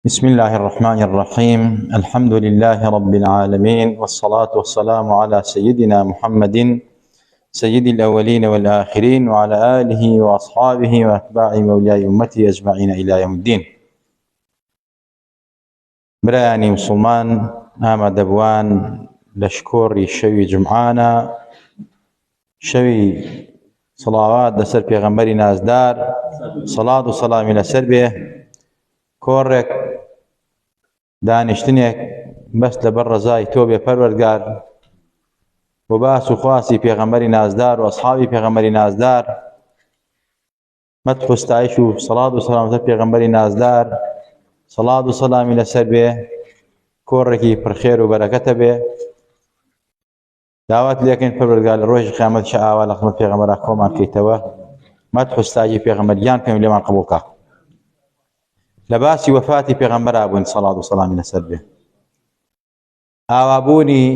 بسم الله الرحمن الرحيم. الحمد لله رب العالمين، والصلاة والسلام على سيدنا محمد سيد الأولين والآخرين، وعلى آله وأصحابه وأتباع مولى أمته أجمعين إلى يوم الدين. براني مسلمان ئاما دەبوان لە شکۆڕی شەوی جمعانە، شەوی سڵاوات لەسەر پێغەمبەری نازدار سەڵات و سەلامی لەسەر بێ، کۆڕێک دانیشتنێک بەس لەبەر ڕەزای تۆ بێ پەروەردگار، بۆ باس و خواسی پێغەمبەری نازدار و ئەسحابی پێغەمبەری نازدار، مەدح و ستایش و سەڵات و سەلام لەسەر پێغەمبەری نازدار، سەڵات و سەلامی لەسەر بێ، کۆڕێکی پڕخێر و بەرەکەتە بێ. داوات لێکەین پەروەردگار لە ڕۆژی قیامەت ئاوا لە خزمەت پێغەمبەرا کۆمان بکەیتەوە، مەدح و ستایشی پێغەمبەریان پێم لێمان قبوڵ بکە. لە باسی وەفاتی پێغەمبەرا بووین سەڵات و سەلامی لەسەر بێ. ئاوابوونی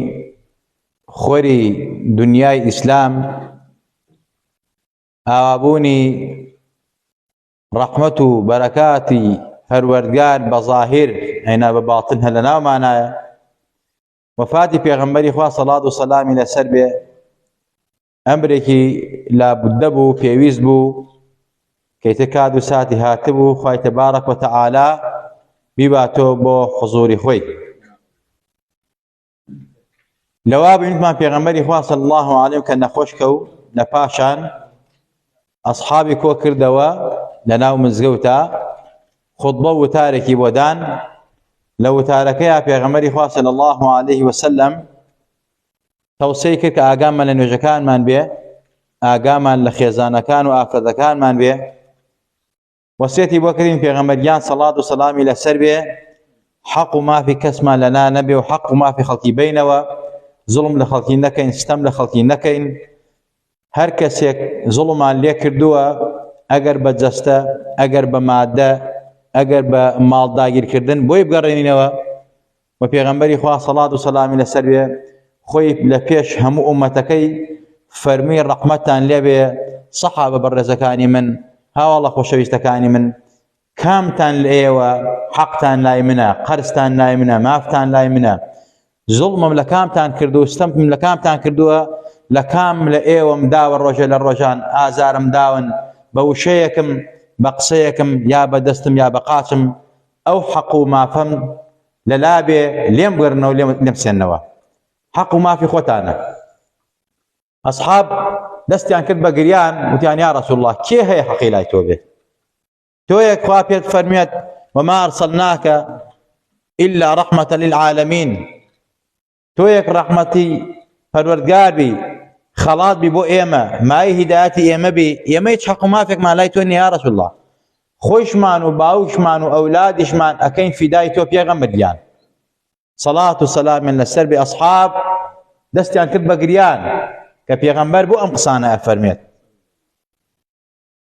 خۆری دنیای ئیسلام، ئاوابوونی ڕەحمەت و بەرەکاتی پەروەردگار بە ظاهر ئەینا بە باتن هە لە ناومانایە. وەفاتی پێغەمبەری خوا سەڵات و سەلامی لەسەر بێ ئەمرێکی لابودە بوو، پێویست بوو، کەیتە کات و ساتی هاتبوو خوای تەبارەک و تەعالا بیباتۆ بۆ حوزوری خۆی. لەوا بینتمان پێغەمبەری خوا صلی الله علیه کە نەخۆش کەوت، لە پاشان ئەسحابی کۆ کردەوە لە ناو مزگەوتە، خوتبە و وتارێکی بۆ دان. لە وتارەکەیە پێغەمبەری خوا صلی الله علیه وسلم تەوسیەی کرد کە ئاگامان لە نوێژەکانمان بێ، ئاگامان لە خێزانەکان و ئافرەتەکانمان بێ. وەسیەتی بۆ کردین پێغەمبەریان سەڵات و سەلامی لەسەر بێ حەق و مافی کەسمان لەنا نەبێ و حەق و مافی خەڵکی بینەوە، زوڵم لە خەڵکی نەکەین، ستەم لە خەڵکی نەکەین. هەر کەسێک زوڵمان لێ کردووە، ئەگەر بە جەستە، ئەگەر بە مادە، ئەگەر بە ماڵ داگیرکردن، بۆی بگەڕێنینەوە. و پێغەمبەری خوا سەڵات و سەلامی لەسەر بێ خۆی لە پێش هەموو ئومەتەکەی فەرمی ڕەحمەتتان لێبێ سەحابە بەڕێزەکانی من، هاوڵە خۆشەویستەکانی من، کامتان لە ئێوە حەقتان لای منە، قەرزتان لای منە، مافتان لای منە، زوڵمم لە کامتان کردو، ستەمم لە کامتان کردووە، لە کام لە ئێوەم داوە ڕۆژە لە ڕۆژان ئازارم داون بە وشەیەکم، بە قسەیەکم، یا بە دەستم یا بە قاچم، ئەو حەق و مافەم لەلا بێ لێم بگەڕنەوە لێم بسێننەوە. حەق و مافی خۆتانە. ئەسحاب دەستیان کرد بە گریان، وتیان یا ڕەسوڵ الله کێ هەیە حەقی لای تۆ بێ؟ تۆیەک خوا پێت فەرموێت وما ئەرسەلناکە ئیلا ڕەحمەتە للعالەمین، تۆیەک ڕەحمەتی پەروەردگار بی، خەڵات بی بۆ ئێمە، مای هیدایەتی ئێمە بی، ئێمە هیچ حەق و مافێکمان لای تۆ نییە یا ڕەسوڵ الله، خۆشمان و باوکمان و ئەولادیشمان ئەکەین فیدای تۆ پێغەمبەریان. سەڵات و سەلامیان لەسەر بێ. ئەسحاب دەستیان کرد بە گریان کە پێغەمبەر بۆ ئەم قسانە ئەفەرمێت.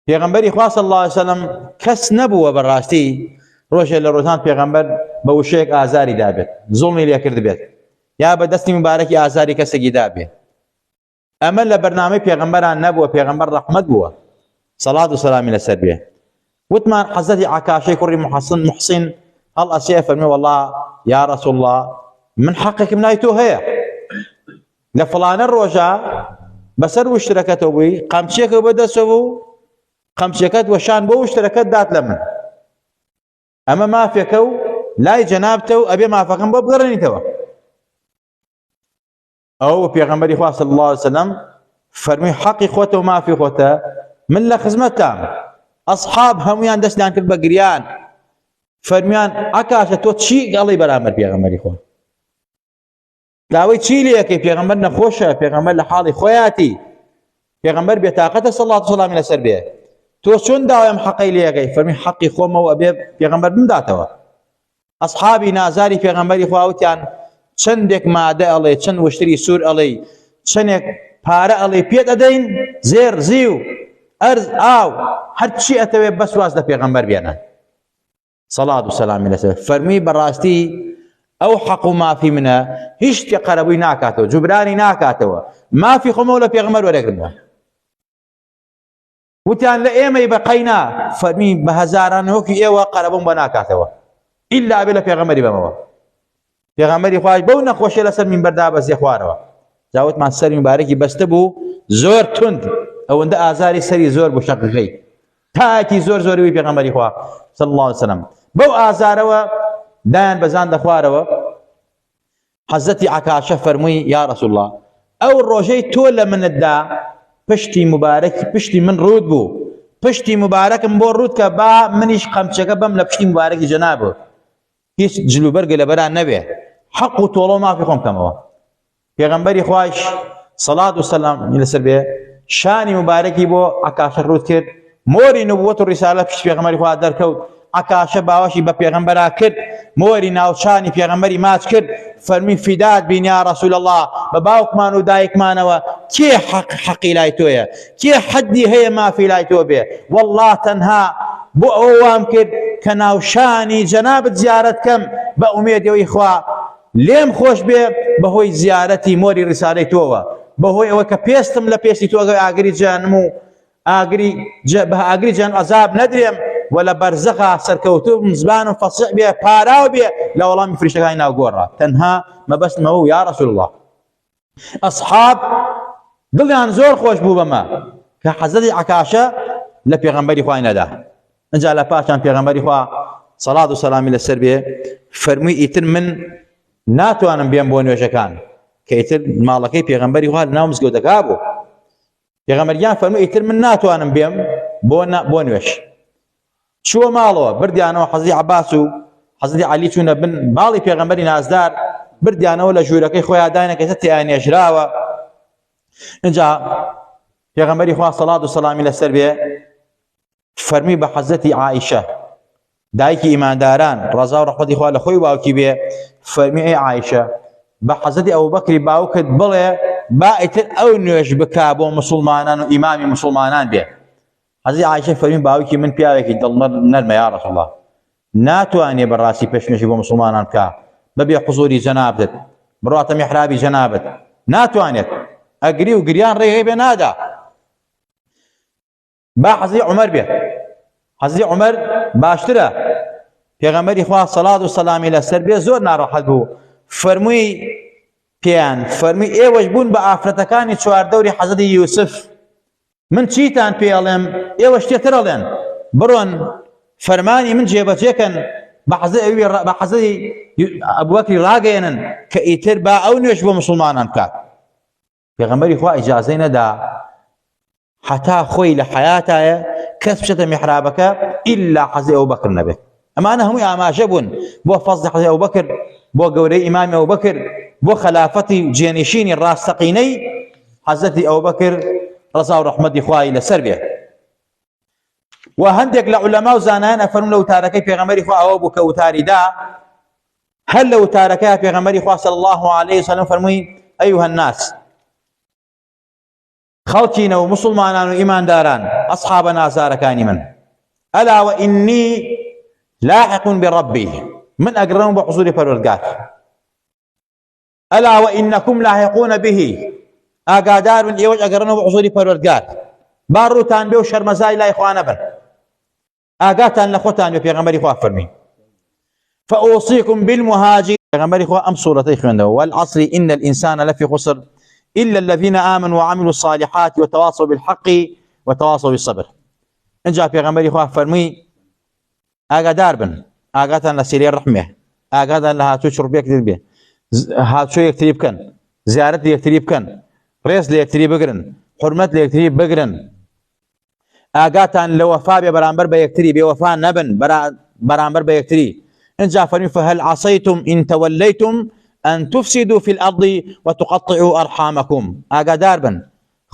پێغەمبەری خوا صلی الله علیه وسلم کەس نەبووە بەڕاستی ڕۆژێ لە ڕۆژان پێغەمبەر بە وشەیەک ئازاری دابێت، زوڵمی لێ کرد بێت، یا بە دەستی مبارەکی ئازاری کەسێکی دابێت. ئەمە لە بەرنامەی پێغەمبەران نەبووە، پێغەمبەر ڕەحمەت بووە سەڵات و سەلامی لەسەر بێ. وتمان حەزەتی عەکاشەی کوڕی محسن هەڵ ئەسێ فەرمێ وەڵڵا یا ڕەسوڵ الله من حەقێکم لای تۆ هەیە، لە فڵانە ڕۆژە بەسەر وشترەکەتەوە بووی، قەمچێکە بەدەستەوە بوو، قەمچەکەت وەشان بۆ وشترەکەت دات لە من، ئەمە مافێکە و لای جەنابتە و ئەبێ مافەکەم بۆ بگەڕێنیتەوە. ئەو پێغەمبەری خوا صلی الله علیه وسلم فەرمی حەقی خۆتە و مافی خۆتە، من لە خزمەتتام. ئەسحاب هەمویان دەستیان کرد بە گریان، فەرمیان عەکاشە تۆ چی گەڵی بەرامبەر پێغەمبەری خوا؟ داوای چی لێەکەی؟ پێغەمبەر نەخۆشە، پێغەمبەر لە حاڵی خۆیاتی، پێغەمبەر بێتاقەتە سەڵات و سەلامی لەسەر بێ. تۆ چۆن داوایم حەقەی لێەکەی؟ فەرمی حەقی خۆمەوە ئەبێ پێغەمبەر بمداتەوە. ئەسحابی نازاری پێغەمبەری خوا وتیان چەندێک مادە ئەڵێ، چەند وشتری سوور ئەڵێ، چەندێک پارە ئەڵێ پێت ئەدەین، زێر زیو ئەرز ئاو هەرچی ئەتەوێ بەس واز لە پێغەمبەر بێنە سەڵات و سەلامی لەسەر. فەرمی بەڕاستی ئەو حەق و مافی منە هیچ شتێک قەرەبووی ناکاتەوە، جوبرانی ناکاتەوە، مافی خۆمەوە لە پێغەمبەر وەرەگرنە. وتیان لە ئێمەی بەقەینا، فەرمی بە هەزاران هۆکی ئێوە قەرەبووم بە ناکاتەوە، إلا أبي لبيغمبري بموا پێغەمبەری خوای بەو نەخۆشیە لەسەر مینبەردا بەزیە خوارەوە جاوتمان سەری مبارەکی بەستە بوو زۆر تند ئەوەندە ئازاری سەری زۆر بوو شەقەکەی تاکی زۆر زۆری پێغەمبەری خوا صلی الله عليه وسلم بەو ئازارەوە دایان بەزان دەخوارەوە حەزەتی عەکاشە فەرمووی یا رەسوول الله ئەو ڕۆژەی تۆ لە منتدا پشتی مبارەکی پشتی من ڕوود بوو پشتی مبارەکم بۆ ڕوود کە با منیش قەمچەکە بەم لە پشتی مبارەکی جەنابە هیچ جلوبەرگە لەبەران نەبێ حەق و تۆڵە مافی خۆم کەمەوە پێغەمبەری خوایش سەڵات و سەلام لەسەر بێ شانی مبارەکی بۆ عەکاشە ڕوود کرد مۆری نبووەت و ڕیسالە پشت پێغەمبەری خوا دەرکەوت عەکاشە باوەشی بە پێغەمبەرا کرد مۆری ناوچانی پێغەمبەری ماچ کرد فەرمی فیدات بین یا رەسوول الله بە باوکمان و دایکمانەوە کێ حەقی لای تۆیە کێ حەدی هەیە مافی لای تۆ بێ والله تەنها بۆ ئەوە وام کرد کە ناوشانی جەنابت زیارەت کەم بە ئومێدەوەی خوا لێم خۆش بێ بەهۆی زیارەتی مۆری ڕیسالەی تۆوە بەهۆی ئەوە کە پێستم لە پێستی تۆ ئاگری جانم و بە ئاگری جان عەزاب نەدرێم و لە بەرزەخا سەرکەوتوم زبانم فەسیح بێ پاراو بێ لە وەڵامی فریشتەکانی ناوگۆڕا تەنها مەبەستمەوە و یا رەسوول الله ئەسحاب دڵیان زۆر خۆش بوو بەمە کە حەزەتی عەکاشە لە پێغەمبەری خوای نەدا ئەجا لە پاشان پێغەمبەری خوا سەڵات و سەلامی لەسەر بێ فەرمووی ئیتر من ناتوانم بێم بۆ نوێژەکان کە ئیتر ماڵەکەی پێغەمبەری خوا لەناو مزگەوتەکە بوو پێغەمبەریان فەرمووی ئیتر من ناتوانم بێم بۆ نوێژ چووە ماڵەوە بردیانەوە حەزەتی عەباس و حەزەتی عەلی چوونە بن ماڵی پێغەمبەری نازدار بردیانەوە لە ژوورەکەی خۆیان داینەکە تیان نێژراوە اینجا پێغەمبەری خوا سەڵات و سەلامی لەسەر بێ فەرمی بە حەزەتی عایشە دایکی ئیمانداران ڕەزا و ڕەحمەتی خوا لە خۆی باوکی بێ فەرمی ئەی عایشە بە حەزەتی ئەبوبەکری باوکت بڵێ با ئیتر ئەو نوێژ بکا بۆ مسڵمانان و ئیمامی مسڵمانان بێ حەزەتی عایشە فەرمی باوکی من پیاوێکی دڵمەر نەرمە یا رەسوول الله ناتوانێ بەڕاستی پێشنوێژی بۆ مسڵمانان بکا بەبێ حوزوری جەنابەت بڕاتە میحرابی جەنابەت ناتوانێت ئەگری و گریان ڕێگەی بێ نادا با حەزەتی عومەر بێ حەزەتی عومەر باشترە پێغەمبەری خوا سەڵات و سەلامی لەسەر بێ زۆر ناڕەحەت بوو فەرمووی پێیان فەرمووی ئێوەش بوون بە ئافرەتەکانی چواردەوری حەزەتی یوسف من چیتان پێڵێم ئێوە شتێتر ئەڵێن بڕۆن فەرمانی من جێبەجێکەن بە حەزەتی ئەبوبەکری ڕاگەێنن کە ئیتر با ئەو نوێژ بۆ مسڵمانان بکات پێغەمبەری خوا ئیجازەی نەدا حتا خۆی لە حیاتایە کەس بچێتە میحرابەکە ئیلا حەزەتی ئەبوبەکر نەبێت ئەمانە هەمووی ئاماژە بوون بۆ فەزڵی حەزەتی ئەبوبەکر بۆ گەورەی ئیمامی ئەبوبەکر بۆ خەلافەتی جێنشینی ڕاستەقینەی حەزەتی ئەبوبەکر ڕەزا و ڕەحمەتی خوای لەسەر بێ و هەندێک لە عولەما و زانایان ئەفەرمون لە وتارەکەی پێغەمبەری خوا ئەوە بوو کە وتاری دا هەر لە وتارەکەی پێغەمبەری خوا صلی الله عليه وسلم فەرمووی ئەیها الناس خەڵکینە و مسڵمانان و ئیمانداران ئەسحابە نازارەکانی من ئەلا وئینی لاحق بربی من ئەگەڕێم بۆ حوزوری پەروەردگار ئەلا وئینەکم لاحقون به ئاگادار بن ئێوەش ئەگەڕێنەوە بۆ حوزوری پەروەردگار با ڕووتان بێ و شەرمەزای لای خوا نەبن ئاگاتان لە خۆتان بێ پێغەمبەری خوا فەرمی فأوصيكم بالمهاجرين پێغەمبەری خوا ئەم سوورەتەی خوێندەوە والعصر إن الإنسان لفي خسر إلا الذين آمنوا وعملوا الصالحات وتواصوا بالحق وتواصوا بالصبر اینجا پێغەمبەری خوا فەرمی ئاگادار بن ئاگاتان لە سیرەی ڕەحمێ ئاگاتان لە هاتووی چڕبێک بێ هاتووی یەکتری بکەن زیارەت لە یەکتری بکەن ڕێز لە یەکتری بگرن حرمەت لە یەکتری بگرن ئاگاتان لە وەفا بێ بەرامبەر بە یەکتری بێوەفا نەبن بەرامبەر بە یەکتری اینجا فەرمی فهل عصيتم إن توليتم أن تفسدوا في الأرض وتقطعوا أرحامكم ئاگادار بن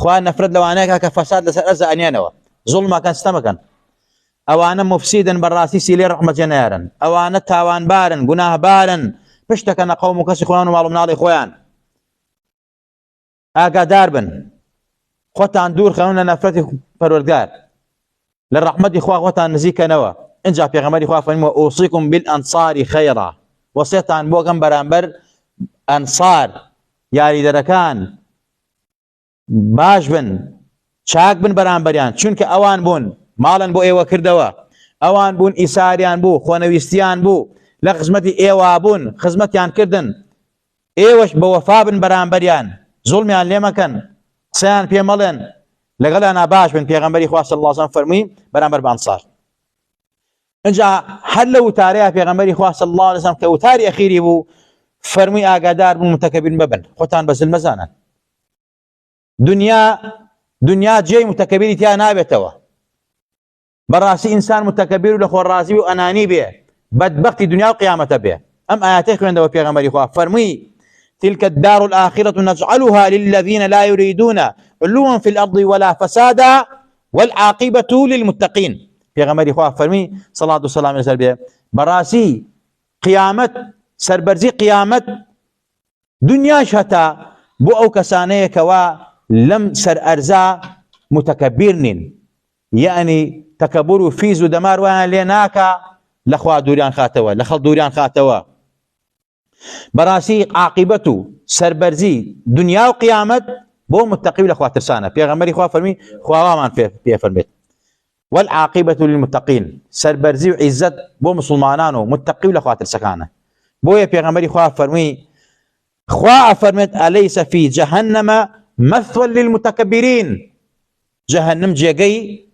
خوا نەفرەت لەوانەیە کە فەساد لەسەر ئەرزە ئەنێنەوە زوڵمەکەن ستەمەکەن ئەوانە مفسیدن بەڕاستی سیلێ ڕەحمەتیان نەیارن ئەوانە تاوانبارن گوناهبارن پشتەکەنە قەوم و کەسی خۆیان و ماڵ و مناڵی خۆیان ئاگادار بن خۆتان دوور خەون لە نەفرەتی پەروەردگار لە ڕەحمەتی خوا خۆتان نزیکەنەوە اینجا پێغەمبەری خوا فەرمووە ئوصیکم بالئەنصار خەیڕا وەسیەتان بۆ گەم بەرامبەر ئەنصار یاریدەرەکان باش بن چاک بن بەرامبەریان چونکە ئەوان بوون ماڵن بۆ ئێوە کردەوە ئەوان بوون ئیساریان بوو خۆنەویستیان بوو لە خزمەتی ئێوابوون خزمەتیان کردن ئێوەش بە وەفا بن بەرامبەریان زوڵمیان لێ مەکەن قسەیان پێ مەڵێن لەگەڵیان باش بن پێغەمبەری خوا صلی الله علیه وسلم فەرمووی بەرامبەر بە ئەنسار اینجا هەر لە وتارەیە پێغەمبەری خوا صلی الله علیه وسلم کە وتاری ئەخیری بوو فەرمووی ئاگادار بن متەکەبیر مەبن خۆتان بەزل مەزانن دنیا جێی متەکەبیری تیا نابێتەوە بەڕاستی ئینسان متەکەبیر و لە خۆڕازی و ئەنانی بێ بدبختی دنیا و قیامەتە بێ ئەم ئاەتەی خوێندەوە پێغەمبەری خوا فەرمووی تلك الدار الآخرة نجعلها للذين لا يريدون علوا في الأرض ولا فسادا والعاقبة للمتقين پێغەمبەری خوا فەرمووی سەڵات و سەلامی لەسەر بێ بەڕاستی قیامەت سەربەرزی قیامەت دنیاش هەتا بۆ ئەو کەسانەیە کەوا لەم سەر ئەرزا متەکەبیر نین یعنی تەکەبور و فیز و دەمار وایان لێ ناکا لە خوا دووریان خاتەوە لە خەڵ دووریان خاتەوە بەڕاستی عاقبەت و سەربەرزی دنیا و قیامەت بۆ متەقی و لە خوا ترسانە پێغەمبەری خوا فەرمووی خواوامان پێ فەرمێت والعاقبة للمتقين سربرزي وعزت بو مسلمانان ومتقي ولا خاطر سكانه بويا بيغمبري خوا فرمي خوا فرمت أليس في جهنم مثوى للمتكبرين جهنم جي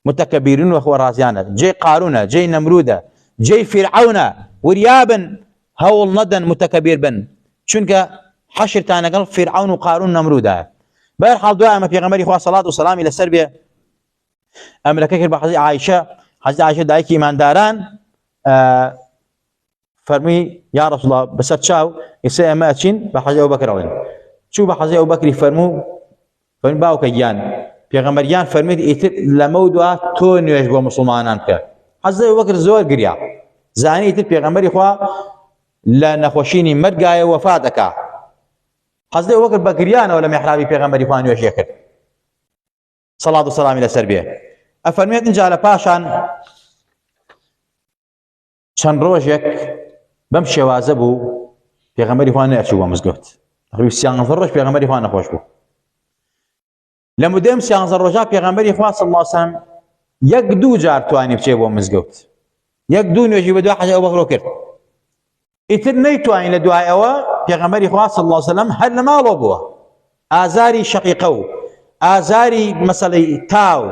متكبرين واخو رازيانا جي قارون جي نمرودة جي فرعون وريابا هول ندن متكبر بن شنك حشر تانا قال فرعون وقارون نمرودة بيرحال دعاء ما بيغمبري خوا صلاة وسلام إلى سربيا ئەمرەکە کرد بە حەزرەتی عایشە حەزرەتی عایشە دایکی ئیمانداران فەرمووی یا ڕەسوڵ الله بەسەر چاو ئێستا ئێمە ئەچین بە حەزرەتی ئەبوبەکر ئەڵێن چوو بە حەزرەتی ئەبوبەکری فەرموو باوکە گیان پێغەمبەریان فەرمووی ئیتر لەمە دوا تۆ نوێژ بۆ مسلمانان بکە حەزرەتی ئەبوبەکر زۆر گریا زانی ئیتر پێغەمبەری خوا لە نەخۆشینی مەرگایە وەفات دەکا حەزرەتی ئەبوبەکر بە گریانەوە لە میحرابی پێغەمبەری خوا نوێژی کرد صلاة والسلام لەسەر بێ ئەفەرمێت اینجا لە پاشان چەند ڕۆژێک بەم شێوازە بوو پێغەمبەری خوا نەچوو بە مزگەوت تقریبا 11 ڕۆژ پێغەمبەری خوا نەخۆش بوو لە مودەم 11 ڕۆژە پێغەمبەری خوا صلی الله علیه وسلم یەک دوو جار توانی بچێ بۆ مزگەوت یەک دوو نوێژی بە دوای حەزرەتی ئەبوبەکر کرد ئیتر نەیتوانی لە دوای ئەوە پێغەمبەری خوا صلی الله علیه وسلم هەر لە ماڵەوە بووە ئازاری شەقیقە و ئازاری مەسەلەی تاو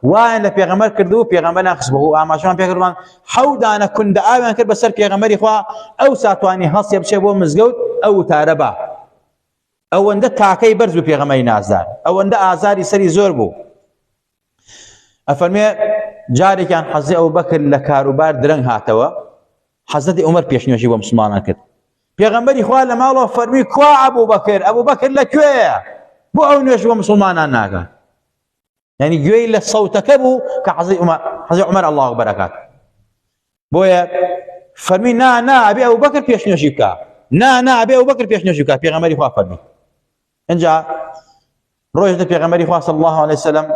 وایان لە پێغەمبەر کردو و پێغەمبەر ناخست بوو ئاماژەمان پێ کردوان حەوت دانە کوندە ئاویان کرد بەسەر پێغەمبەری خوا ئەو ساتوانی هەڵسێ بچێ بۆ مزگەوت ئەو وتارە بە ئەوەندە تاکەی بەرز بوو پێغەمبەری نازدار ئەوەندە ئازاری سەری زۆر بوو ئەفەرمێ جارێکیان حەزرەتی ئەبوبەکر لە کاروبار درەنگ هاتەوە حەزرەتی عومەر پێشنیوەژی بۆ مسلمانان کرد پێغەمبەری خوا لە ماڵەوە فەرمووی کوا ئەبوبەکر لەکوێیە بۆ ئەو نوێژ بۆ مسلمانان ناکە يعني گوێی لە سەوتەکە بوو کە حەزرەتی عومەر الله ئەکبەر ئەکات بۆیە فەرمی نا ئەبێ ئەبوبەکر پێشنیوەژی بکە نا ئەبێ ئەبوبەکر پێشنیوەژی بکە پێغەمبەری خوا فەرمی اینجا ڕۆژێکە پێغەمبەری خوا صلی الله علیه وسلم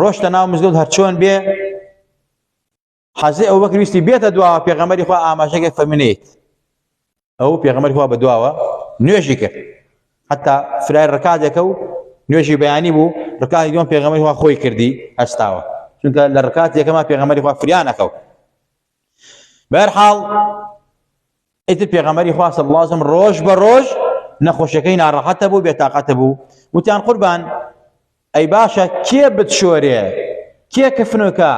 ڕۆژتە ناو مزگەوت هەر چۆن بێ حەزرەتی ئەبوبەکر ویستی بێتە دواوە پێغەمبەری خوا ئاماژەیەک فەرمێنێت ئەو پێغەمبەری خوا بە دواوە نوێژی کرد حتى فرای ڕکاتێکە و نوێژی بەیانی بوو ڕکاتی دووەم پێغەمبەری خوا خۆی کردی هەستاوە چونکە لە ڕکاتی یەکەما پێغەمبەری خوا فریان نەکەوت بەهەرحاڵ ئیتر پێغەمبەری خوا صلی الله علیه وسلم ڕۆژ بە ڕۆژ نەخۆشیەکەی ناڕەحەتە بوو بێتاقەتە بوو وتیان قوربان ئەی باشە کێ بتشۆرێ کێ کفنەکە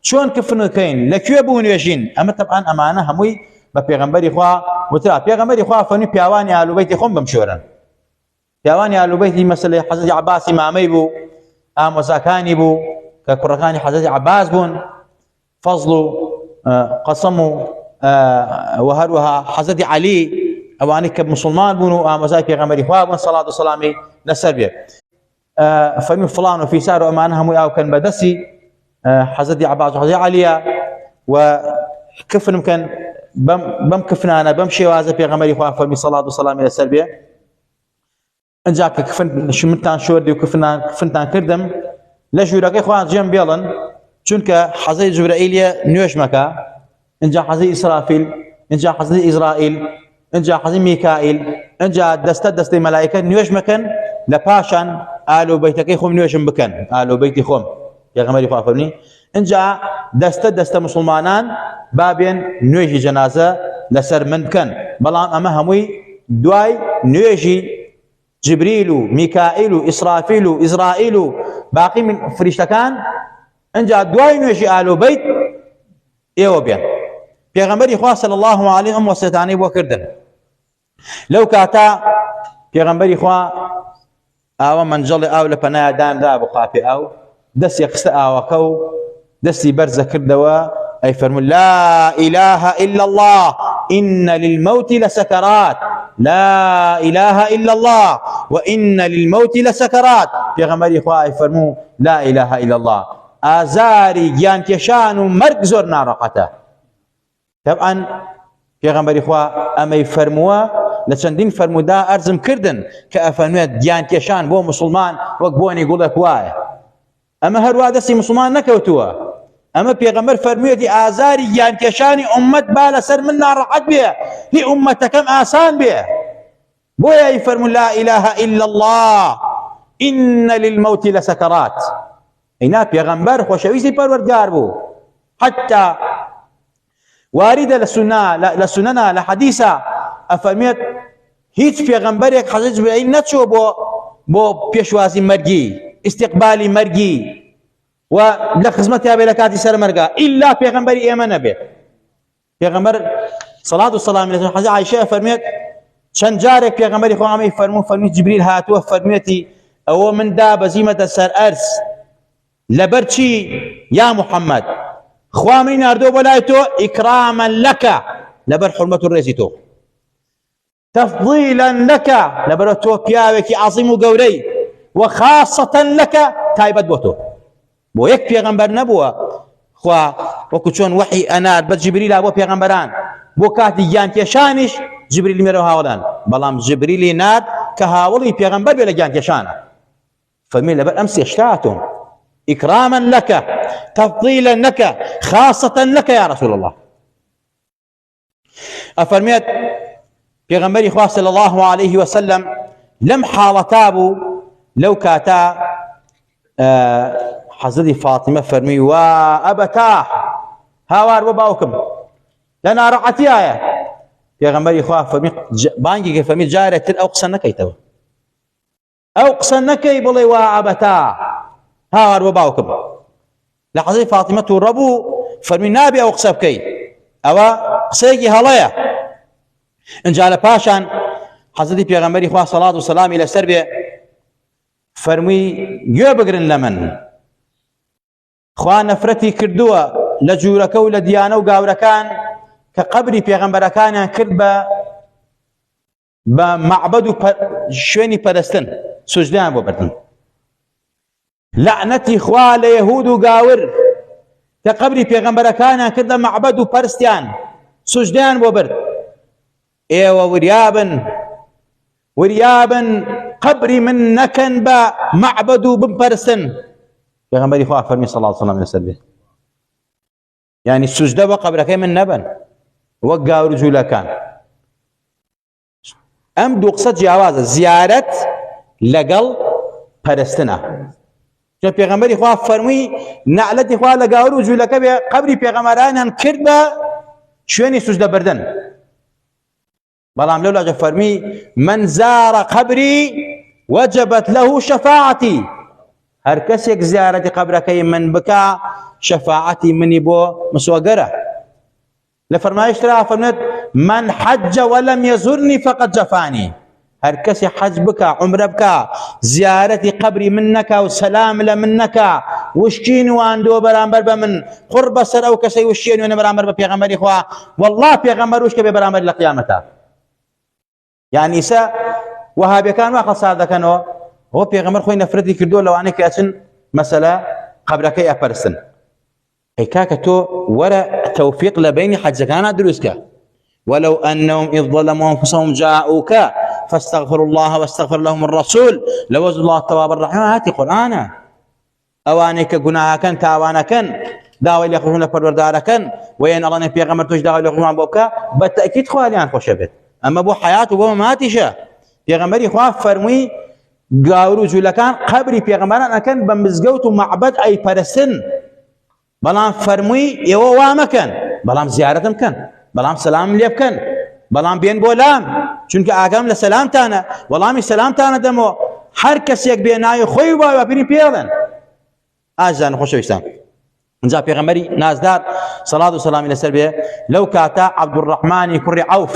چۆن کفنەکەین لەکوێ بوو نوێژین ئەمە تەبعان ئەمانە هەمووی بە پێغەمبەری خوا وترا پێغەمبەری خوا فەرمی پیاوانی ئاهلوبەیتی خۆم بمشۆرن پیاوانی ئاهلوبەیتی مەسەلەی حەزرەتی عەباسی مامەی بوو ئامۆزاکانی بوو کە کوڕەکانی حەزرەتی عەباس بوون فەزڵ و قەسەم و هەروەها حەزرەتی عەلی ئەوانەی کە مسلمان بوون و ئامۆزای پێغەمبەری خوا بوون سەڵات و سەلامی لەسەر بێ فەرمی فڵان و فیسار و ئەمانە هەمووی ئاوکەن بەدەستی حەزرەتی عەباس و حەزرەتی عەلیە و کفن بکەن بەم کفنانە بەم شێوازە پێغەمبەری خوا فەرمی سەڵات و سەلامی لەسەر بێ اینجا کە کفنتان شۆردی و کفنتان کردم لە ژوورەکەی خوا جێم بێڵن چونکە حەزەی جوبرەئیلە نوێژ مەکە اینجا حەزەی ئیسرافیل اینجا حەزەی ئیزرائیل اینجا حەزەی میکائیل اینجا دەستەی مەلایکە نوێژ مەکەن لە پاشان ئاهلوبەیتەکەی خۆم نوێژم بکەن ئاهلوبەیتی خۆم پێغەمبەری خوا فەرمی اینجا دەستە مسلمانان بابێن نوێژی جەنازە لسر من بكن بلام أما هموي دواي نيجي جبريل ميكائيل إسرافيل إزرائيل باقي من فريشتكان انجا دواي نيجي آل بيت ايوه بيان پیغمبری خواه صلی الله علیه و سلم بو کردن لو کاتا پیغمبری خواه او منجل او لپناه دان دا بو خافي او دسي قست اوكو دسي برز كردوا اي فرموا لا اله الا الله ان للموت لسكرات لا اله الا الله وان للموت لسكرات پیغمبری خواه فرموا لا اله الا الله ازاري جان كشان مرق زور نارقته طبعا پیغمبری خواه اما فرموا لچندین فرمودا ارزم کردن که افرمویت گیان کشان بو مسلمان وەک بۆنی گوڵێک وایە ئەمە هەروە دەستی مسلمان نەکەوتووە ئەمە پێغەمبەر فەرموویەتی ئازاری گیان کێشانی ئومەت با لەسەر من ناڕەحەت بێ هی ئومەتەکەم ئاسان بێ بۆیە ئەیفەرموو لا إله إلا الله إن للموت لسكرات ئەینا پێغەمبەر خۆشەویستی پەروەردگار بوو حتى واردة لسننا لحديثة أفرميت هيت في غنبريك حضرت بأي نتشو بو بيشوازي مرقي استقبالي مرقي ولخزمتها بلكاتي سر مرقا إلا في غنبري إيمان به في غنبر صلاة والسلام على حضرت عائشة فرميت شن جارك في غنبري خو عمي فرميت جبريل هاتوه فرميتي أو من دا بزيمة سر أرس لبرشي يا محمد خوامري ناردو بلايتو إكراما لك لبر حرمة الرئيسيتو تفضيلا لك لبر توبياوك عظيم وقوري وخاصة لك تايبت بوتو بو يك پیغمبر نبوه خوا وكو وحي أنار بس جبريل أبو پیغمبران بو كاتي جان كيشانش جبريل ميرو هاولان بلام جبريل ناد كهاولي پیغمبر بلا جان كيشانا فمين لبر أمس يشتاتهم إكراما لك تفضيلا لك خاصة لك يا رسول الله أفرميت پیغمبری خواه صلى الله عليه وسلم لم حالتابو لو كاتا حضرت فاطمة فرمي وأبتاه هاوار وباوكم لنا رعتي آية پیغمبری خواه فرمي بانجي فرمي جارة أوقسا نكي تو أوقسا نكي بلي وأبتاه هاوار وباوكم لحظة فاطمة الربو فرمي نابي أوقسا بكي أو قسيكي هلايا إن جعل باشان حضرت پیغمبری خواه صلاة والسلام إلى سربية فرمي يوبقرن لمن خواه نفرتي كردوا لجورك ولديانو قاوركان كقبري پیغمبركان كرد بمعبد شويني پرستن سجدان بوبردن لعنتي خواه ليهود قاور كقبري پیغمبركان كرد معبد پرستيان سجدان بوبرد ايوه وريابا قبري من نكن با معبدو بمبرسن پیغمبری خواه فرمي صلى الله عليه وسلم يعني السجدة وقبرك من نبن وقا رجولا كان ام دوقصة جواز زيارة لقل پرستنا جو پیغمبری خواه فرمي نعلتي خواه لقا رجولا قبري پیغمبران كرد با شويني سجدة بردن بلام لولا فرمي من زار قبري وجبت له شفاعتي هر كسيك زيارة قبرك من بكى شفاعتي مني بو مسوقرة لفرمايش ترى فرميت من حج ولم يزرني فقد جفاني هر كسي حج بكى عمر بكى زيارتي قبري منك وسلام لمنك وشكيني واندو برامبر بمن قرب سر او كسي وشيني وانا برامبر بيغمبري خواه والله بيغمبر وشك برامبر لقيامته يعني سا وهابي كان واخذ صادق كانوا هو بيغمر خوي نفرتي كردو لو انك اسن مساله قبلك يا برسن اي كاكتو ورا توفيق لبين حج كان دروسك ولو انهم اذ ظلموا انفسهم جاءوك فاستغفروا الله واستغفر لهم الرسول لوجدوا الله التواب الرحيم هاتي قرانا اوانك غناها كان تاوانا كان داوي اللي يخرجون لپروردگار كان وين الله نبي غمر توش داوي اللي يخرجون بوكا بالتاكيد خواليان خوشبت اما بو حياه وبو ماتشه پیغمبري خواه فرمي قاورو جولكان قبري پیغمبران كان بمزقوت معبد اي پرسن بلان فرمي يو وامكن بلان زيارتم كان بەڵام سەلام لێ بکەن، بەڵام بێن بۆ لام، چونکە ئاگام لە سەلامتانە، وەڵامی سەلامتانە دەمەوە. هەر کەسێک بێ ناوی خۆی وایە پێی پێڵێن. ئازان خۆشەویستان، اینجا پێغەمبەری نازدار سەڵات و سەلامی لەسەر بێ لەو کاتە عەبدوڕەحمانی کوڕی عەوف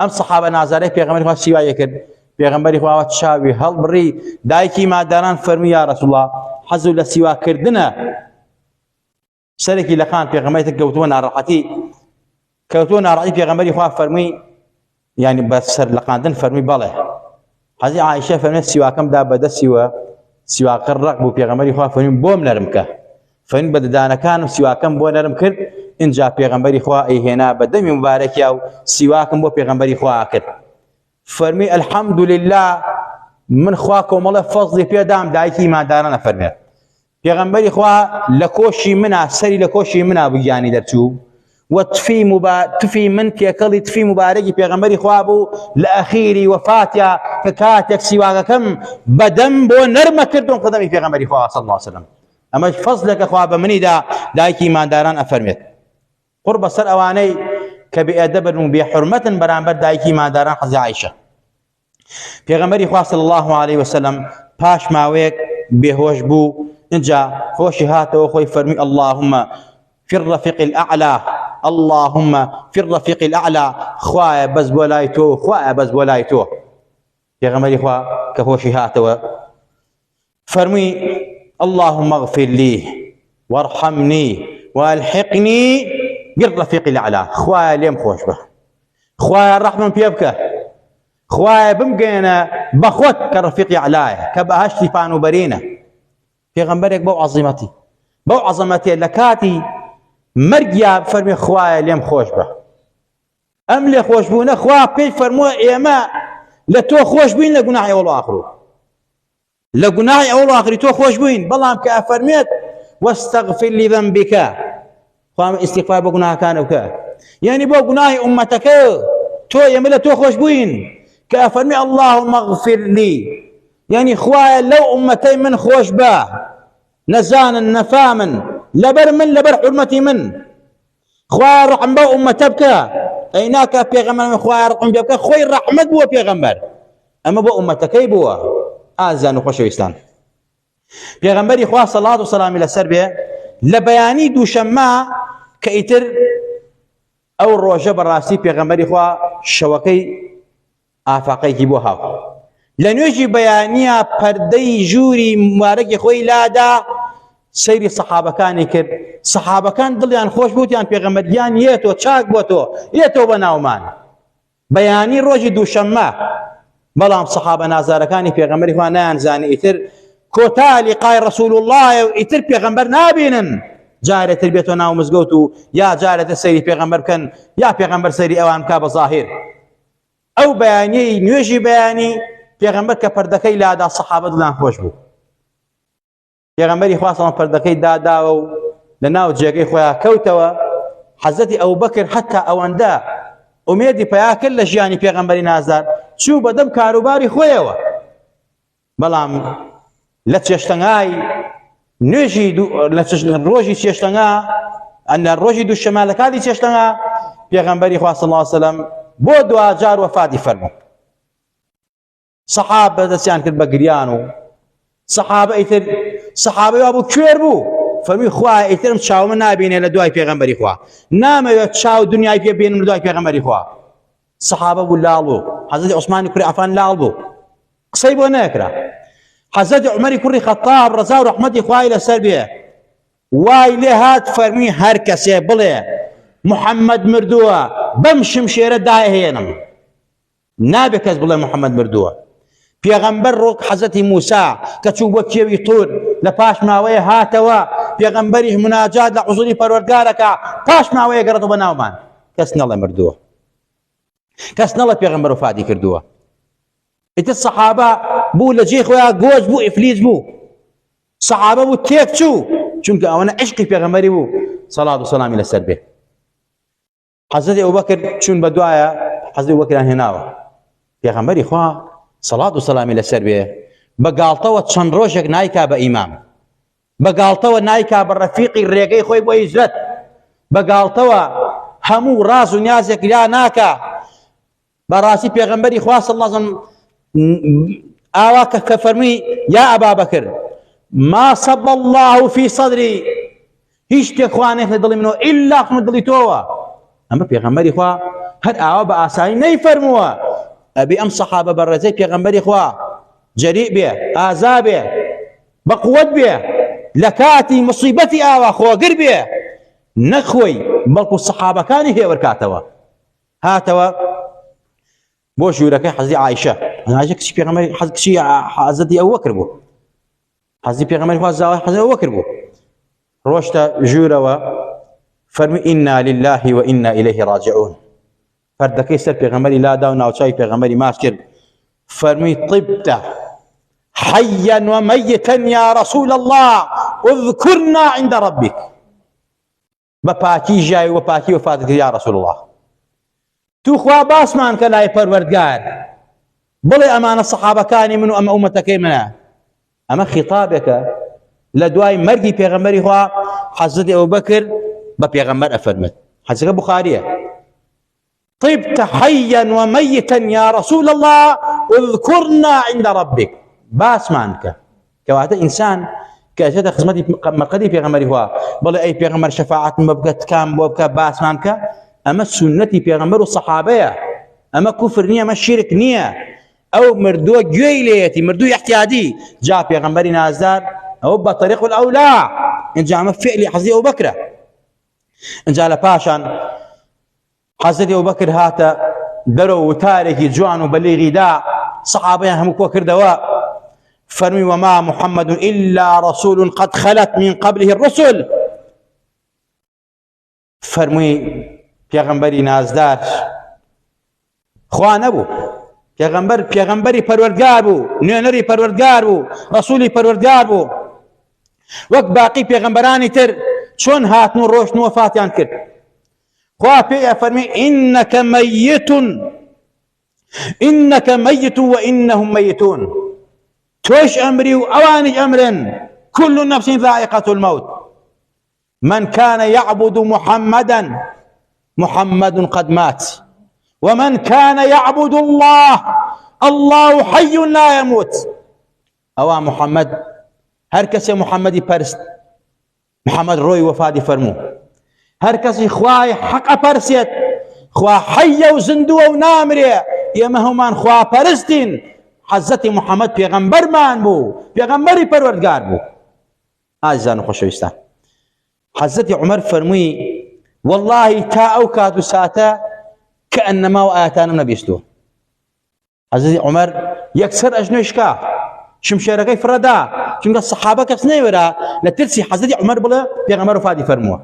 ئەم سەحابە نازارەی پێغەمبەری خوا سیوایە کرد. پێغەمبەری خوا چاوی هەڵبڕی، دایکی ماداران فەرمووی یا رەسوڵ الله حەزم لە سیواکردنە. سەرێکی لە خان پێغەمبەری کەوتووە ناڕەحەتی، پێغەمبەری خوا فەرمووی یعنی بە سەر لەقاندن فەرمووی بەڵێ. حەزی عایشە فەرمووی سیواکەمدا بەدەستیوە، سیواکە ڕق بوو. پێغەمبەری خوا فەرمووی بۆم نەرم کە، فەرمووی بە ددانەکانم سیواکەم بۆ نەرم کرد. اینجا پێغەمبەری خوا ئەیهێنا بە دەمی مبارەکیا و سیواکم بۆ پێغەمبەری خوا کرد. فەرمی ئەلحەمدولله، من خوا کۆمەڵە فەزڵی پێدام دایکی مادارانە فەرمێت. پێغەمبەری خوا لە کۆشی منە، سەری لە کۆشی منە بوویانی دەرچوو و تفی من تێکەڵی تفی مبارەکی پێغەمبەری خوا بوو لە ئەخیری وەفاتیا کە کاتێک سیواکەکەم بەدەم بۆ نەرمە کردم قدەمی پێغەمبەری خوا صلی الله علیه وسلم. ئەمەش فەزلێکە خوا بە منیدا دایکی ماداران ئەفەرمێت. قڕ بەسەر ئەوانەی کە بێئەدەبن و بێحورمەتن بەرامبەر دایکی ماداران حەزی عایشە. پێغەمبەری خوا صلی الله علیه وسلم پاش ماوەیەک بێهۆش بوو، اینجا خۆشی هاتەوە خۆی فەرمی اللهم في الرفيق الأعلى، اللهم في الرفيق الأعلى، خوايا بس بولايتو، خوايا بس بولايتو. پێغەمبەری خوا کە خۆشی هاتەوە فەرمی اللهم اغفر لي وارحمني والحقني بالرفيق الأعلى. خوايا لێم خۆش بە، خوايا ڕەحمم پێ بکە، خوايا بمگەێنە بەخۆت کە ڕەفیقی ئەعلایە، کە بەهەشتی پانوبەرینە. پێغەمبەرێک بەو عەزیمەتی بەو عەزەمەتێ لە کاتی مەرگیا فەرمی خوايا لێم خۆش بە. ئەم لێ خۆشبوونە خوا پێی فەرمووە ئێمە لە تۆ خۆش بووین لە گوناحی ئەوڵ و ئاخر، لە گوناحی ئەوڵ و ئاخری تۆ خۆش بووین، بەڵام کە ئەفەرمێت وەستەغفر لذەنبیک، خوا ئیستیغفار بۆ گوناحەکانە بکە، یعنی بۆ گوناحی ئومەتەکە تۆ ئێمە لە تۆ خۆش بووین. کە ئەفەرمی اللهم اغفر لي، یعنی خوايا لەو ئومەتەی من خۆش بە، نەزانن نەفامن، لەبەر من لەبەر حورمەتی من، خوايا ڕەحم بەو ئومەتە بکە. ئەی ناکە پێغەمبەر خوايا ڕەحم پێ بکە، خۆی ڕەحمەت بووە پێغەمبەر، ئەمە بۆ ئومەتەکەی بووە. ئازان و خۆشەویستان، پێغەمبەری خوا سەڵات و سەلامی لەسەر بێ لە بەیانی دووشەممە کە ئیتر ئەو ڕۆژە بەڕاستی پێغەمبەری خوا شەوەکەی ئافاقەیەکی بۆ هاو، لە نوێژی بەیانیە پەردەی ژووری مبارەکی خۆی لادا، سەیری سەحابەکانی کرد. سەحابەکان دڵیان خۆش بووتیان پێغەمبەریان یێتۆ چاک بۆ تۆ، یێتۆ بە ناومان. بەیانی ڕۆژی دووشەممە، بەڵام سەحابە نازارەکانی پێغەمبەری خوا نەیانزانی ئیتر کۆتا لیقای ڕەسوول اللهە و ئیتر پێغەمبەر نابینن. جارێتر بێتۆ ناو مزگەوت و یا جارێتر سەیری پێغەمبەر بکەن، یا پێغەمبەر سەیری ئەوان بکا بە زاهیر. ئەو بەیانیەی نوێژی بەیانی پێغەمبەر کە پەردەکەی لادا سەحابە دڵیان خۆش بوو. پێغەمبەری خوا سەڵام پەردەکەی داداوە و لە ناو جێگەی خۆیان کەوتەوە. حەزەتی ئەوبەکر حتا ئەوەندە ئومێدی پیا کرد لە ژیانی پێغەمبەری نازدار، چوو بەدەم کاروباری خۆیەوە. بەڵام لە چێشتەنگای نوێژی ڕۆژی چێشتەنگا، ئەنە ڕۆژی دووشەممە لە کاتی چێشتەنگا پێغەمبەری خوا صلی الله علیه وسلم بۆ دوجار وەفاتی فەرموو. سەحابە دەستیان کرد بە گریان و سەحابە ئیتر سەحابەی وا بوو کوێر بوو، فەرمی خوایە ئیترم چاومە نابینێ لە دوای پێغەمبەری خوا، نامەوێت چاو دنیای پێ بێنم لە دوای پێغەمبەری خوا. سەحابە بوو لاڵ بوو، حەزەتی عوسمانی کوڕی عەفان لاڵ بوو، قسەی بۆ نەکرا. حەزەتی عومەری کوڕی خەتاب ڕەزا و ڕەحمەتی خوای لەسەر بێ وای لێ هات فەرمی هەر کەسێ بڵێ محەممەد مردووە بەم شمشێرە داهێنم، نابێت کەس بڵێ محەممەد مردووە. پێغەمبەر ڕۆک حەزەتی موسا کە چوو بۆ کێوی تور لە پاش ماوەیە هاتەوە، پێغەمبەری مناجات لە حوزوری پەروەردگارەکە، پاش ماوەیە گەڕێتەوە بە ناومان، کەس نەڵێ مردووە، کەس نەڵێ پێغەمبەر وفاتی کردووە. ئیتر سەحابە بوو لە جێی خۆیان گۆچ بوو، ئیفلیس بوو، سەحابە بوو تێک چوو، چونکە ئەوەنە عشقی پێغەمبەری بوو سەڵات و سەلامی لەسەر بێ. حەزەتی ئەوبەکر چوون بە دوایە، حەزەتی ئەوبەکریان هێناوە. پێغەمبەری خوا سەڵات و سەلامی لەسەر بێ بە گاڵتەوە چەند ڕۆژێک نایکا بە ئیمام، بە گاڵتەوە نایکا بە ڕەفیقی ڕێگەی خۆی بۆ هیجرەت، بە گاڵتەوە هەموو ڕاز و نیازێک لا ناکە بەڕاستی پێغەمبەری خوا صلی الله علیه وسلم ئاوا کە فەرمووی یا ئەبا بەکر ما صب الله في صدري هیچ شتێک خوا نێت لە دڵی منەوە ئیلا خمە دڵی تۆوە ئەمە پێغەمبەری خوا هەر ئاوا بە ئاسایی نەیفەرمووە ئەبێ ئەم سەحابە بەڕێزەی پێغەمبەری خوا جەریء بێ ئازا بێ بە قووەت بێ لە کاتی مصیبەتی ئاوا خۆگر بێ نەخۆی بەڵکو سەحابەکانی هێوەرکاتەوە هاتەوە بۆ ژوورەکەی حەزی عایشە عایشە کچی پێغەمبەری کچی حەزەتی ئەبوبەکر بوو حەزی پێغەمبەری خوا زاوای حەزەتی ئەبوبەکر بوو ڕۆشتە ژوورەوە فەرمی ئینا لله وئینا ئیلەیه ڕاجعون فەردەکەی سەر پێغەمبەری لادا و ناوچاوی پێغەمبەری ماچ کرد فەرمی طبتە حيا وميتا يا رسول الله اذكرنا عند ربك بپاکی جای و پاکی وفات کرد یا رسول الله تو خوا باسمان کە لای پەروەردگار بڵێ ئەمانە سەحابەکانی من و ئەمە ئومەتەکەی منە ئەمە خیتابێکە لە دوای مەرگی پێغەمبەری خوا حەزەتی ئەبوبەکر بە پێغەمبەر ئەفەرمێت حەدیثەکە بوخاریە طبت حيا وميتا يا رسول الله اذكرنا عند ربك باسمان کە کەواتە ئینسان کە ئەچێتە خزمەتی مەقەدی پێغەمبەری خوا بڵێ ئەی پێغەمبەر شەفاعەتم بە بکە تکام بۆ بکە باسمان کە ئەمە سونەتی پێغەمبەر و سەحابەیە ئەمە کوفر نییە ئەمە شیرک نییە ئەو مردووە گوێی لێیەتی مردووی احتیادی جا پێغەمبەری نازدار ئەوە بە طەریق الأولا ئینجا ئەمە فعلی حەزی ئەبوبەکرە ئینجا لە پاشان حەزەتی ئەبوبەکر هاتە دەرەوە وتارێکی جوان و بەلیغیدا سەحابەیان هەموو کۆ کردەوە فرمي وما محمد إلا رسول قد خلت من قبله الرسل فرمي پیغمبری نازدار خوا نبو پیغمبری پروردگار بو نوێنەری پروردگار بو رسولی پروردگار بو وەک باقی پیغمبرانی تر چۆن هاتن و ڕۆشتن و وفاتیان کرد خوا پێیە فەرمی إنك ميت وإنهم ميتون توش أمري وأوانج أمر كل نفس ذائقة الموت من كان يعبد محمد قد مات ومن كان يعبد الله حي لا يموت أو محمد هركس محمد برست محمد روي وفادي فرمو هركس خواي حق برسيت خوا حي وزندو ونامري يما همان خوا برستين حەزەتی محەممەد پێغەمبەرمان بوو پێغەمبەری پەروەردگار بوو ئازیزان و خۆشەویستان حەزەتی عومەر فەرمووی واللهی تا ئەو کات و ساتە کە ئەنەما و ئاەتانم نەبیستووە حەزەتی عومەر یەکسەر ئەژنۆی شکا شمشێرەکەی فرەدا چونکە سەحابە کەس نەیوەرا لە ترسی حەزەتی عومەر بڵێ پێغەمبەر وفاتی فەرمووە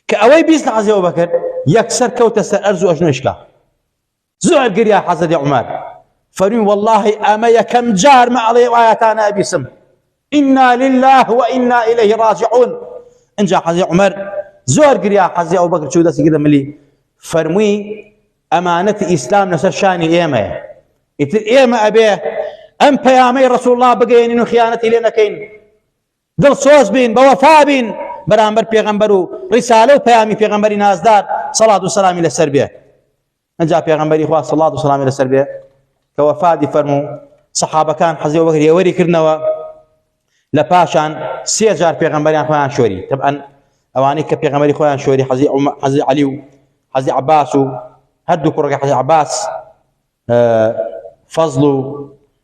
کە ئەوەی بیست لە حەزەتی ئەبوبەکر یەکسەر کەوتە سەر ئەرز و ئەژنۆی شکا زۆر گریا حەزەتی عومەر فرمي والله أما يكم جار ما عليه وآياتنا باسم إنا لله وإنا إليه راجعون إن جاء حزي عمر زور قريا حزي أبو بكر شو داسي كده ملي فرمي أمانة إسلام نسر شاني إيما إيما أبيه أم بيامي رسول الله بقين إنه خيانتي لنا كين دل صوص بين بوفا بين برامبر بيغمبرو رسالة بيامي بيغمبري نازدار صلاة والسلام إلى السربية إن جاء بيغمبري إخوة صلاة والسلام إلى السربية كوفادي فرمو صحابة كان حزي أبو بكر يوري كرنوا لباشان سيجار بيغمبريان خوان شوري طبعا أواني كبيغمبري خوان شوري حزي علي حزي عباس هدو كرقة حزي عباس فضل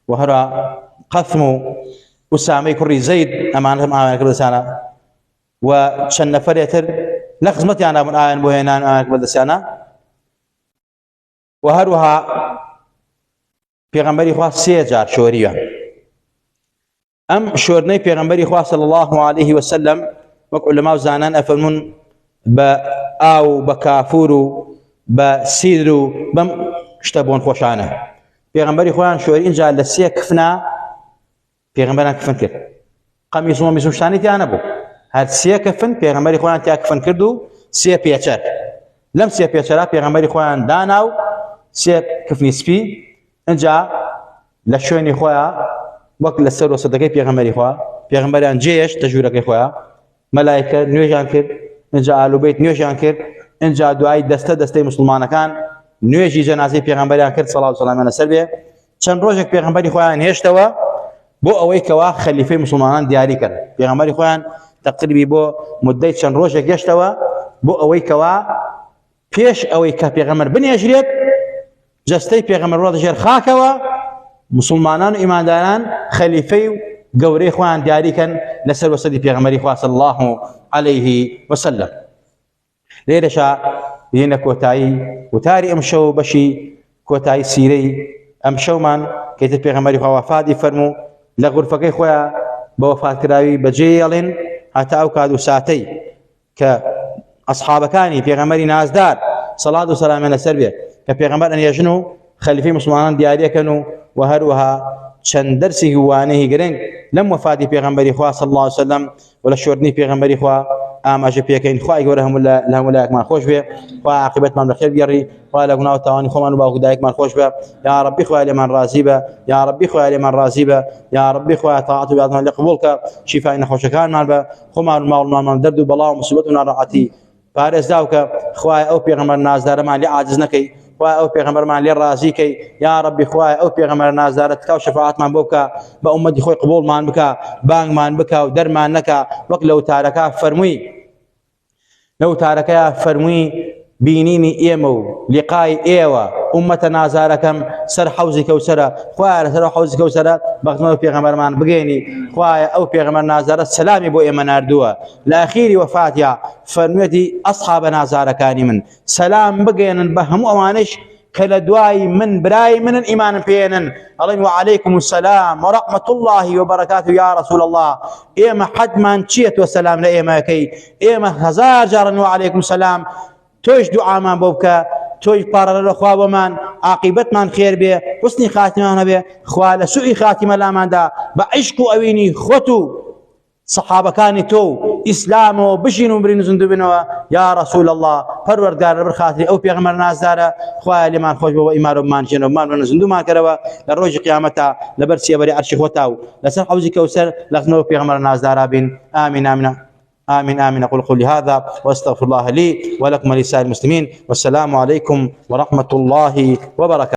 وهرا قثم أسامي كري زيد أمانة كل سنة وشن فريتر لخزمتي أنا من آيان بوهنان أمانة كل سنة وهروها پیغمبری خوا سه جار شوریان ام شورنی پیغمبری خوا صلی الله علیه و سلم وک علماء زانان افرمون با او بکافور بسیدر بم اشتبون خوشانه پیغمبری خوا شوری اینجا لسی کفنا پیغمبران کفن کرد قمیص و میسوشانی تیانه بو هر سی کفن پیغمبری خوا تیا کفن کردو سی پیچر لم سی پیچرا پیغمبری خوا داناو سی کفنی سپی انجا لشوني خويا وقت لسر وصدقي بيغمبري خويا بيغمبري ان جيش تجورك خويا ملائكه نيوجان كر انجا آل بيت نيوجان كر انجا دوای دەستەی مسلمانەکان نوێژی جەنازەی پێغەمبەریان کرد صلی الله علیه و سلم بێ چەند ڕۆژێک پێغەمبەری خۆیان هێشتەوە بۆ ئەوەی کەوا خەلیفەی مسلمانان دیاری کرد پێغەمبەری خۆیان تقریبی بۆ مدەی چەند ڕۆژێک گەشتەوە بۆ ئەوەی کەوا پێش ئەوەی کە پێغەمبەر بنێژرێت جەستەی پێغەمبەر ڕۆ دەژێر خاکەوە مسلمانان و ئیمانداران خەلیفەی و گەورەی خۆیان دیاریکەن لەسەر وەسەدی پێغەمبەری خوا صلی الله علیه وسلم. لێرەشا هێنە کۆتایی وتاری ئەم شەو بەشی کۆتایی سیرەی ئەم شەومان کەیتر پێغەمبەری خوا وەفاتی فەرموو لە غورفەکەی خۆیان بە وەفاتکراوی بەجێهێڵێن هەتا ئەو کات و ساتەی کە ئەصحابەکانی پێغەمبەری نازدار سەڵات و سەلامیان لەسەر بێ کە پێغەمبەر ئەنێژن و خەلیفەی مسلمانان دیاریەکەن و هەروەها چەند دەرسی وانەی گرنگ لەم وەفاتی پێغەمبەری خوا صلی الله علیه وسلم و لە شۆردنی پێغەمبەری خوا ئاماژە پێکەین. خوای گەورە هەموو لە هەمولایەکمان خۆش بێ، خوا عاقبەتمان بەخێر بگەڕی، خوا لە گوناه و تاوانی خۆمان و باوکو دایکمان خۆش بێ، یا ربی خوای لێمان ڕازی بە، یا ربی خوای لێمان ڕازی بە، یا ربی خوای تاعات و بیادمان لێ قبوڵ کە، شیفای نەخۆشەکانمان بە، خۆمان و ماڵمانمان دەرد و بەڵا و موسیبەت و ناڕەحەتی پارێزدا و کە خوای ئەو پێغەمبەر نازدارەمان لێ عاجز نەکەی، خوای ئەو پێغەمبەرمان لێ ڕازی کەی، یا ربی خوای ئەو پێغەمبەر نازدارە تکاو شەفاعەتمان بۆ بکە، بە ئومەتی خۆی قبوڵمان بکە، بانگمان بکە و دەرمان نەکە وەک لەو تارەکە فەرمووی لەو تارەکەیە فەرمووی بینینی ئێمە و لیقای ئێوە ئومەتە نازارەکەم سەر حەوزی کەوسەرە، خوایە لەسەر حەوزی کەوسەرە بەخزمەوە پێغەمبەرمان بگەێنی، خوایە ئەو پێغەمبەر نازارە سەلامی بۆ ئێمە ناردووە لە ئەخیری وەفاتیا فەرموویەتی ئەصحابە نازارەکانی من سەلام بگەێنن بە هەموو ئەوانش کە لە دوای من برای منن ئیمانم پێێنن ئەڵێن وعەلەیکم السەلام وەڕەحمەت الله وبەرەکاتوه یا رەسوول الله ئێمە حەدمان چییە تۆ سەلام لە ئێمەکەی، ئێمە هەزار جارن وعەلەیکم سەلام، تۆش دوعامان بۆ بکە، تۆی پارەڕە لەخوا بۆمان، عاقبەتمان خێر بێ، حوسنی خاتیمان هەبێ، خوا لە سوئی خاتیمە لاماندا بە عیشق و ئەوینی خۆت و صحابەکانی تۆ ئیسلامەوە بژین و برین و زیندوو بنەوە یا رەسوول الله پەروەردگار لەبەر خاتری ئەو پێغەمبەر نازدارە خوایە لێمان خۆش بەوە ئیمان و بمانژێنەوە بمان بنە زیندوومان کەرەوە لە ڕۆژی قیامەتە لەبەر سێبەری عەرشی خۆتا و لەسەر حەوزی کەوسەر لە خزمەوە پێغەمبەر نازدارا بین. آمین آمین آمين آمين. أقول قولي هذا وأستغفر الله لي ولكم ولسائر المسلمين، والسلام عليكم ورحمة الله وبركاته.